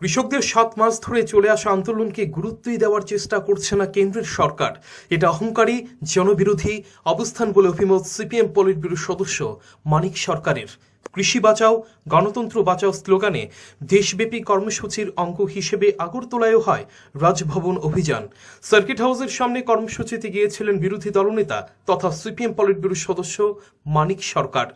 কৃষকদের ৭ মাস ধরে চলে আসা আন্দোলনকে গুরুত্বই দেওয়ার চেষ্টা করছে না কেন্দ্রের সরকার। এটা অহংকারী, জনবিরোধী অবস্থান বলে অভিমত সিপিএম পলিট ব্যুরো সদস্য মানিক সরকারের। কৃষি বাঁচাও, গণতন্ত্র বাঁচাও স্লোগানে দেশব্যাপী কর্মসূচির অঙ্গ হিসেবে আগরতলায়ও হয় রাজভবন অভিযান। সার্কিট হাউসের সামনে কর্মসূচিতে গিয়েছিলেন বিরোধী দলনেতা তথা সিপিএম পলিট ব্যুরো সদস্য মানিক সরকার।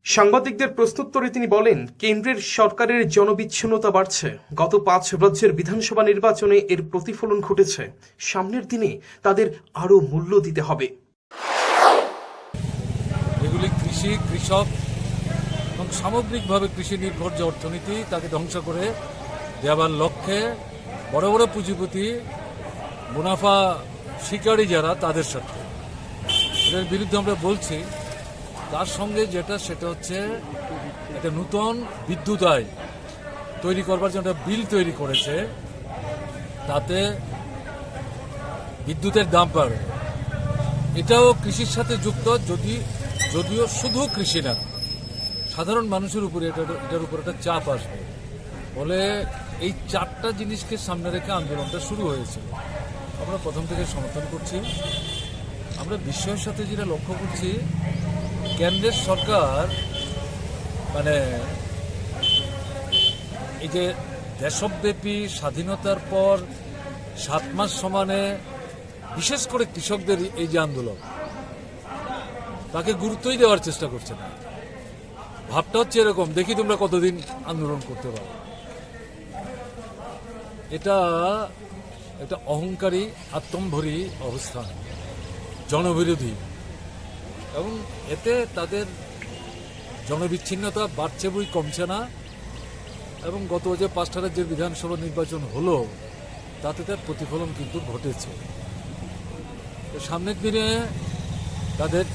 সাংবাদিকদের প্রশ্নোত্তরে তিনি বলেন, কেন্দ্রের সরকারের জনবিচ্ছিন্নতা বাড়ছে। গত ৫ রাজ্যের বিধানসভা নির্বাচনে এর প্রতিফলন ঘটেছে। সামনের দিনে তাদের আরও মূল্য দিতে হবে। এগুলি কৃষি, কৃষক এবং সামগ্রিকভাবে কৃষি নির্ভর যে অর্থনীতি তাকে ধ্বংস করে দেওয়ার লক্ষ্যে বড় বড় পুঁজিপতি, মুনাফা শিকারী যারা, তাদের সাথে এর বিরুদ্ধে আমরা বলছি। তার সঙ্গে সেটা হচ্ছে একটা নূতন বিদ্যুৎ আইন তৈরি করবার জন্য একটা বিল তৈরি করেছে, তাতে বিদ্যুতের দাম বাড়বে। এটাও কৃষির সাথে যুক্ত, যদিও শুধু কৃষি না, সাধারণ মানুষের উপরে এটার উপর একটা চাপ আসবে বলে এই 4টা জিনিসকে সামনে রেখে আন্দোলনটা শুরু হয়েছিল। আমরা প্রথম থেকে সমর্থন করছি। আমরা বিস্ময়ের সাথে যেটা লক্ষ্য করছি, কেন্দ্রের সরকার এই যে দেশব্যাপী স্বাধীনতার পর 7 মাস সমানে বিশেষ করে কৃষকদের এই যে আন্দোলন, তাকে গুরুত্বই দেওয়ার চেষ্টা করছে না। ভাবটা হচ্ছে এরকম, দেখি তোমরা কতদিন আন্দোলন করতে পারো। এটা একটা অহংকারী, আত্মম্ভরী অবস্থান, জনবিরোধী, এবং এতে তাদের জনবিচ্ছিন্নতা বাড়ছে বই কমছে না। এবং গত যে 5টা রাজ্যের বিধানসভা নির্বাচন হলো, তাতে তার প্রতিফলন কিন্তু ঘটেছে। সামনের দিনে তাদের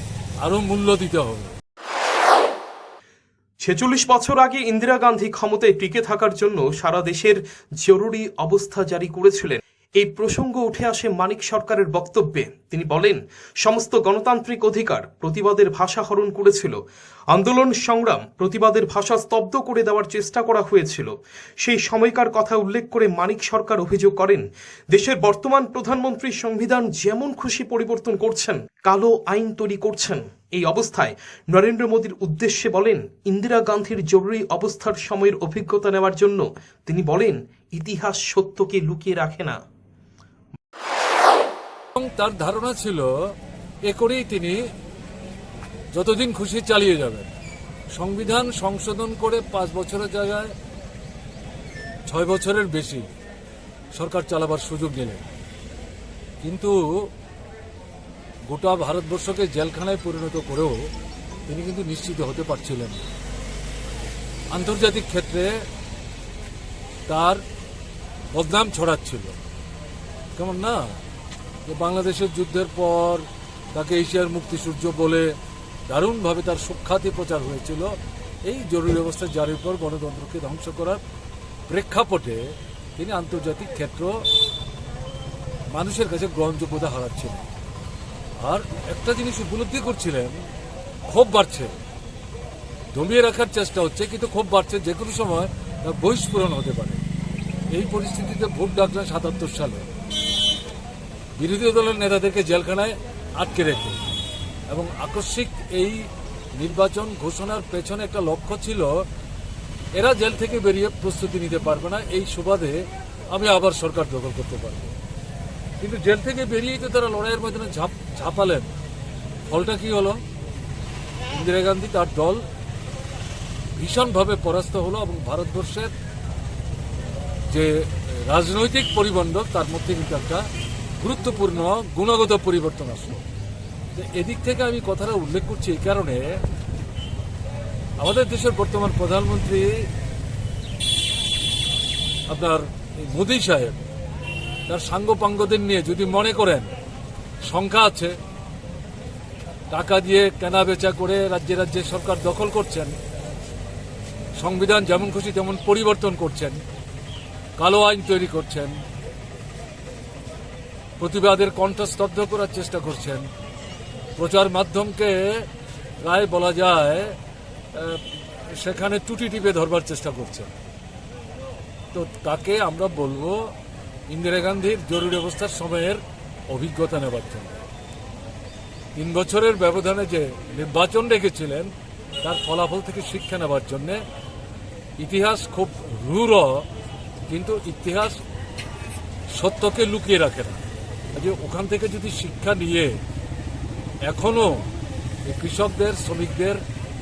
আরো মূল্য দিতে হবে। 46 বছর আগে ইন্দিরা গান্ধী ক্ষমতায় টিকে থাকার জন্য সারা দেশের জরুরি অবস্থা জারি করেছিলেন। এই প্রসঙ্গ উঠে আসে মানিক সরকারের বক্তব্যে। তিনি বলেন, সমস্ত গণতান্ত্রিক অধিকার প্রতিবাদের ভাষা হরণ করেছিল। আন্দোলন, সংগ্রাম, প্রতিবাদের ভাষা স্তব্ধ করে দেওয়ার চেষ্টা করা হয়েছিল। সেই সময়কার কথা উল্লেখ করে মানিক সরকার অভিযোগ করেন, দেশের বর্তমান প্রধানমন্ত্রী সংবিধান যেমন খুশি পরিবর্তন করছেন, কালো আইন তৈরি করছেন। এই অবস্থায় নরেন্দ্র মোদীর উদ্দেশ্যে বলেন, ইন্দিরা গান্ধীর জরুরি অবস্থার সময়ের অভিজ্ঞতা নেওয়ার জন্য তিনি বলেন, ইতিহাস সত্যকে লুকিয়ে রাখে না। তার ধারণা ছিল এ করেই তিনি যতদিন খুশি চালিয়ে যাবেন। সংবিধান সংশোধন করে 5 বছরের জায়গায় 6 বছরের বেশি সরকার চালাবার সুযোগ নিলেন, কিন্তু গোটা ভারতবর্ষকে জেলখানায় পরিণত করেও তিনি কিন্তু নিশ্চিত হতে পারছিলেন। আন্তর্জাতিক ক্ষেত্রে তার বদনাম ছড়াচ্ছিল। কেমন না, যে বাংলাদেশের যুদ্ধের পর তাকে এশিয়ার মুক্তিসূর্য বলে দারুণভাবে তার সুখ্যাতি প্রচার হয়েছিল। এই জরুরি অবস্থা জারির পর গণতন্ত্রকে ধ্বংস করার প্রেক্ষাপটে তিনি আন্তর্জাতিক ক্ষেত্র মানুষের কাছে গ্রহণযোগ্যতা হারাচ্ছিলেন। আর একটা জিনিস উপলব্ধি করছিলেন, ক্ষোভ বাড়ছে, দমিয়ে রাখার চেষ্টা হচ্ছে, কিন্তু ক্ষোভ বাড়ছে, যে কোনো সময় বহিষ্করণ হতে পারে। এই পরিস্থিতিতে ভোট ডাকলেন 77 সালে বিরোধী দলের নেতাদেরকে জেলখানায় আটকে রেখে, এবং আকস্মিক এই নির্বাচন ঘোষণার পেছনে একটা লক্ষ্য ছিল, এরা জেল থেকে বেরিয়ে প্রস্তুতি নিতে পারবে না, এই সুবাদে আমি আবার সরকার দখল করতে পারব। কিন্তু জেল থেকে বেরিয়েই তো তারা লড়াইয়ের ময়দানে ঝাঁপালেন। ফলটা কি হলো? ইন্দিরা গান্ধী, তার দল ভীষণভাবে পরাস্ত হলো, এবং ভারতবর্ষের যে রাজনৈতিক পরিবন্ধক, তার মধ্যে কিন্তু একটা গুরুত্বপূর্ণ গুণগত পরিবর্তন আসলো। এদিক থেকে আমি কথাটা উল্লেখ করছি এই কারণে, আমাদের দেশের বর্তমান প্রধানমন্ত্রী আপনার মোদী সাহেব তার সাঙ্গপাঙ্গদের নিয়ে যদি মনে করেন সংখ্যা আছে, টাকা দিয়ে কেনা বেচা করে রাজ্যে রাজ্যে সরকার দখল করছেন, সংবিধান যেমন খুশি তেমন পরিবর্তন করছেন, কালো আইন তৈরি করছেন, প্রতিবাদের কণ্ঠ স্তব্ধ করার চেষ্টা করছেন, প্রচার মাধ্যমকে প্রায় বলা যায় সেখানে টুটি টিপে ধরবার চেষ্টা করছেন, তো তাকে আমরা বলবো ইন্দিরা গান্ধীর জরুরি অবস্থার সময়ের অভিজ্ঞতা নেবার জন্য 3 বছরের ব্যবধানে যে নির্বাচন রেখেছিলেন তার ফলাফল থেকে শিক্ষা নেবার জন্য। ইতিহাস খুব রূঢ়, কিন্তু ইতিহাস সত্যকে লুকিয়ে রাখে না। যে ওখান থেকে যদি শিক্ষা নিয়ে এখনো কৃষকদের, শ্রমিকদের,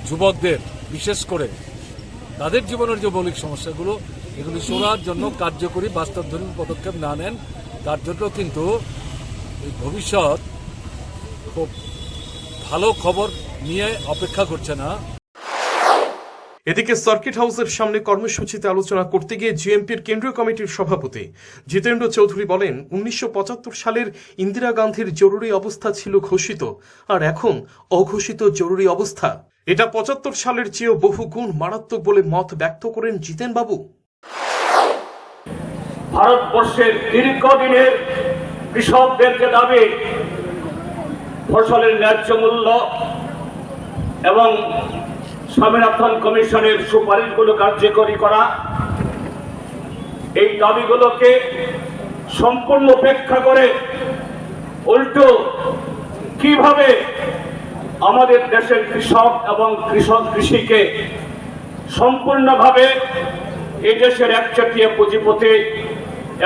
যুবকদের বিশেষ করে তাদের জীবনের যে মৌলিক সমস্যাগুলো এগুলি শোনার জন্য কার্যকরী বাস্তবধর্মী পদক্ষেপ না নেন, তার জন্য কিন্তু এই ভবিষ্যৎ খুব ভালো খবর নিয়ে অপেক্ষা করছে না। এদিকে সার্কিট হাউসের সামনে কর্মসূচিতে আলোচনা করতে গিয়ে জিএমপির কেন্দ্রীয় কমিটির সভাপতি জিতেন্দ্র চৌধুরী বলেন, 1975 সালের ইন্দিরা গান্ধীর জরুরি অবস্থা ছিল ঘোষিত, আর এখন অঘোষিত জরুরি অবস্থা। এটা 75 সালের চেয়েও বহু গুণ মারাত্মক বলে মত ব্যক্ত করেন জিতেন বাবু। ভারতবর্ষের দীর্ঘদিনের কৃষকদেরকে দাবি ফসলের ন্যায্য মূল্য এবং স্বামীনাথন কমিশনের সুপারিশগুলো কার্যকরী করা, এই দাবিগুলোকে সম্পূর্ণ উপেক্ষা করে উল্টো কিভাবে আমাদের দেশের কৃষক এবং কৃষিকে সম্পূর্ণভাবে এই দেশের একচেটিয়া পুঁজিপতি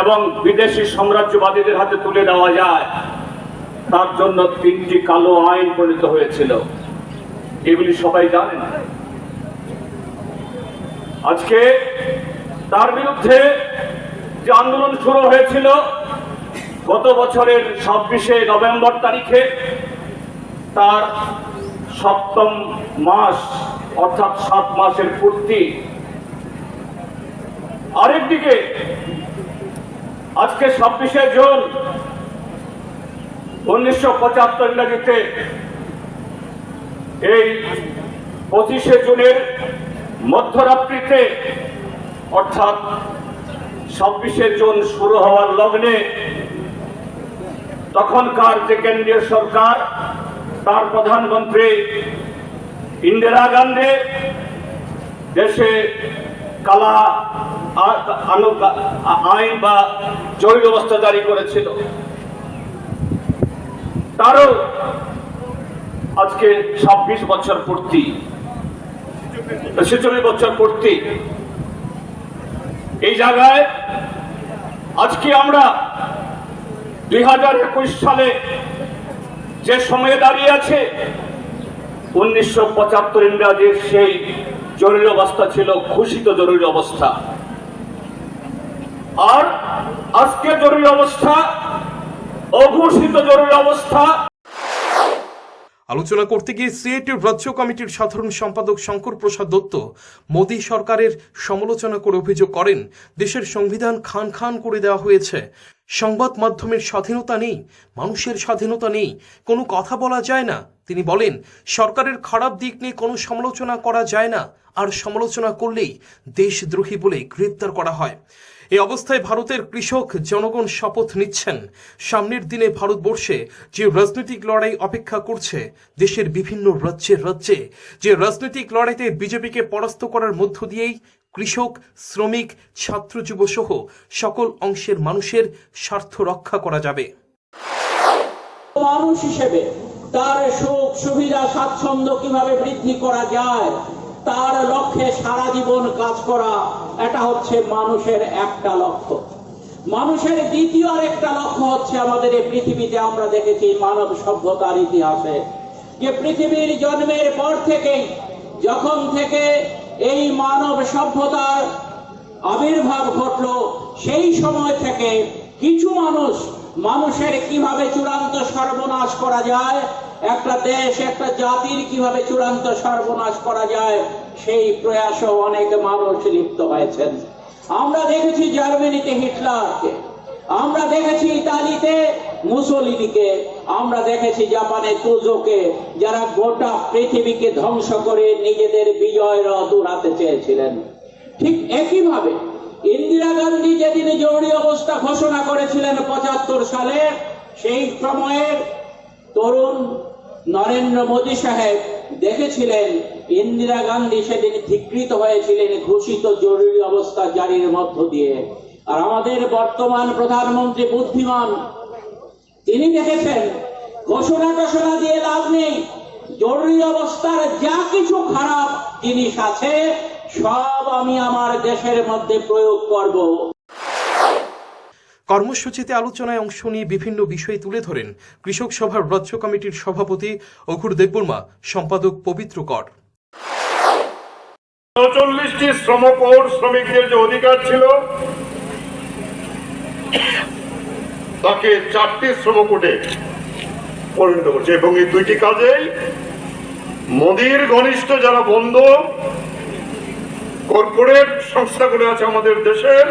এবং বিদেশি সাম্রাজ্যবাদীদের হাতে তুলে দেওয়া যায়, তার জন্য 3টি কালো আইন প্রণীত হয়েছিল। এগুলি সবাই জানেন। আজকে তার বিরুদ্ধে যে আন্দোলন শুরু হয়েছিল গত বছরের 26শে নভেম্বর তারিখে, তার 7ম মাস অর্থাৎ 7 মাসের পূর্তি। আরেকদিকে আজকে 26শে জুন 1975 ইংরেজিতে, এই 25শে জুনের মধ্যরাত্রিতে অর্থাৎ 26শে জুন শুরু হওয়ার লগ্নে তখনকার যে কেন্দ্রীয় সরকার, তার প্রধানমন্ত্রী ইন্দিরা গান্ধী দেশে কালা আইন বা জরুরি অবস্থা জারি করেছিল। তারও আজকে 26 বছর পূর্তি, 46 বছর পূর্তি। এই জায়গায় আজকে আমরা 2021 সালে যে সময়ে দাঁড়িয়ে আছে, 1975 ইংরেজির সেই জরুরি অবস্থা ছিল ঘোষিত জরুরি অবস্থা, আর আজকে জরুরি অবস্থা অঘোষিত জরুরি অবস্থা। আলোচনা করতে গিয়ে সিআইটির রাজ্য কমিটির সাধারণ সম্পাদক শঙ্কর প্রসাদ দত্ত মোদী সরকারের সমালোচনা করে অভিযোগ করেন, দেশের সংবিধান খান খান করে দেওয়া হয়েছে, সংবাদ মাধ্যমের স্বাধীনতা নেই, মানুষের স্বাধীনতা নেই, কোনো কথা বলা যায় না। তিনি বলেন, সরকারের খারাপ দিক নিয়ে কোনো সমালোচনা করা যায় না, আর সমালোচনা করলেই দেশদ্রোহী বলে গ্রেপ্তার করা হয়। এই অবস্থায় ভারতের কৃষক জনগণ শপথ নিচ্ছেন, সামনের দিনে ভারতবর্ষে যে রাজনৈতিক লড়াই অপেক্ষা করছে, দেশের বিভিন্ন রাজ্যে যে রাজনৈতিক লড়াইতে বিজেপিকে পরাস্ত করার মধ্য দিয়েই কৃষক, শ্রমিক, ছাত্র, যুব সহ সকল অংশের মানুষের স্বার্থ রক্ষা করা যাবে। মানুষ হিসেবে তার সুখ সুবিধা স্বাচ্ছন্দ্য কিভাবে বৃদ্ধি করা যায়, তার লক্ষ্যে সারা জীবন কাজ করা, এটা হচ্ছে মানুষের একটা লক্ষ্য। মানুষের দ্বিতীয় আরেকটা লক্ষ্য হচ্ছে, আমাদের এই পৃথিবীতে আমরা দেখেছি মানব সভ্যতার ইতিহাসে যে পৃথিবীর জন্মের পর থেকেই, যখন থেকে এই মানব সভ্যতার আবির্ভাব ঘটল, সেই সময় থেকে কিছু মানুষের কিভাবে চূড়ান্ত সর্বনাশ করা যায়, একটা দেশ, একটা জাতির কিভাবে চূড়ান্ত সর্বনাশ করা যায়, সেই প্রয়াসে অনেক মানুষ লিপ্ত হয়েছেন। আমরা দেখেছি জার্মানিতে হিটলারকে, আমরা দেখেছি ইতালিতে মুসোলিনিকে, আমরা দেখেছি জাপানে তোজোকে, যারা গোটা পৃথিবীকে ধ্বংস করে নিজেদের বিজয়ের দৌড়াতে চেয়েছিলেন। ঠিক একইভাবে ইন্দিরা গান্ধী যেদিন জরুরি অবস্থা ঘোষণা করেছিলেন 75 সালে, সেই সময়ের তরুণ নরেন্দ্র মোদী সাহেব দেখেছিলেন ইন্দিরা গান্ধী সেদিন ধিকৃত হয়েছিলেন ঘোষিত জরুরি অবস্থা জারির মধ্য দিয়ে। আর আমাদের বর্তমান প্রধানমন্ত্রী বুদ্ধিমান, তিনি দেখেছেন ঘোষণা টোষণা দিয়ে লাভ নেই, জরুরি অবস্থার যা কিছু খারাপ জিনিস আছে সব আমি আমার দেশের মধ্যে প্রয়োগ করব। কর্মসূচিতে আলোচনায় অংশ নিয়ে বিভিন্ন বিষয় তুলে ধরেন কৃষক সভার রাজ্য কমিটির সভাপতি অঘুর দেববর্মা, সম্পাদক পবিত্র কর। 39টি শ্রম কোড শ্রমিকদের যে অধিকার ছিল তাকে 4টি শ্রম কোডে পরিণত করছে, এবং এই দুইটি কাজেই মোদির ঘনিষ্ঠ যারা বন্ধু কর্পোরেট সংস্থাগুলো আছে আমাদের দেশের,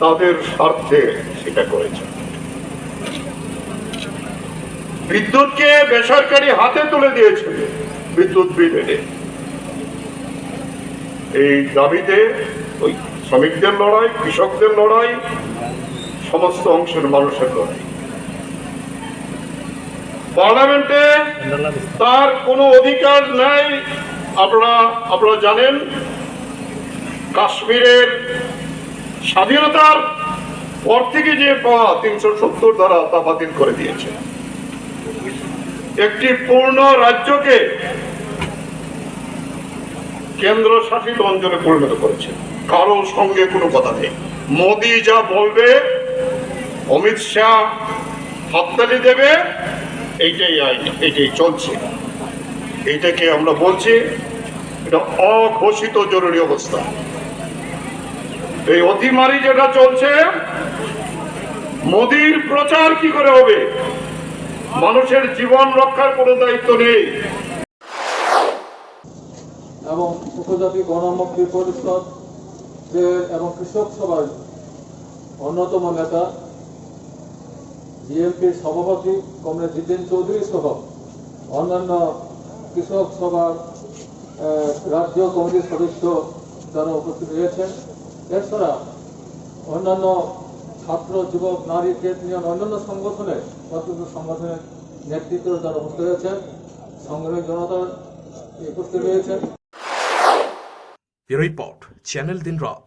তাদের স্বার্থে সেটা করেছে। বিদ্যুৎকে বেসরকারি হাতে তুলে দিয়েছে বিদ্যুৎ বিল এনে। এই দাবিতে ওই শ্রমিকদের লড়াই, কৃষকদের লড়াই, সমস্ত অংশের মানুষের লড়াই। পার্লামেন্টে তার কোনো অধিকার নাই। আপনারা জানেন কাশ্মীরের স্বাধীনতার পর থেকে যে পাওয়া 370 ধারা তা বাতিল করে দিয়েছে। একটি পূর্ণ রাজ্যকে কেন্দ্র শাসিত অঞ্চলে পরিণত করেছে। কারো সঙ্গে কোনো কথা নেই। মোদি যা বলবে অমিত শাহ হাততালি দেবে, এইটাই আইন, এইটাই চলছে। এইটাকে আমরা বলছি এটা অঘোষিত জরুরি অবস্থা। এই অতিমারি যেটা চলছে, মোদির প্রচার কি করে হবে? মানুষের জীবন রক্ষার কোনো দায়িত্ব নেই। এবং উপজাতি গণমুক্তি পরিষদ এবং কৃষক সভার অন্যতম নেতা বিএনপির সভাপতি কমরেড জিতেন চৌধুরী সহ অন্যান্য কৃষক সভার রাজ্য কমিটির সদস্য যারা উপস্থিত রয়েছেন, এছাড়া অন্যান্য ছাত্র, যুবক, নারী, ট্রেড ইউনিয়ন, অন্যান্য সংগঠনের নেতৃত্ব যারা উপস্থিত রয়েছেন, সংগ্রামী জনতা উপস্থিত রয়েছেন। রিপোর্ট চ্যানেল দিন রাত।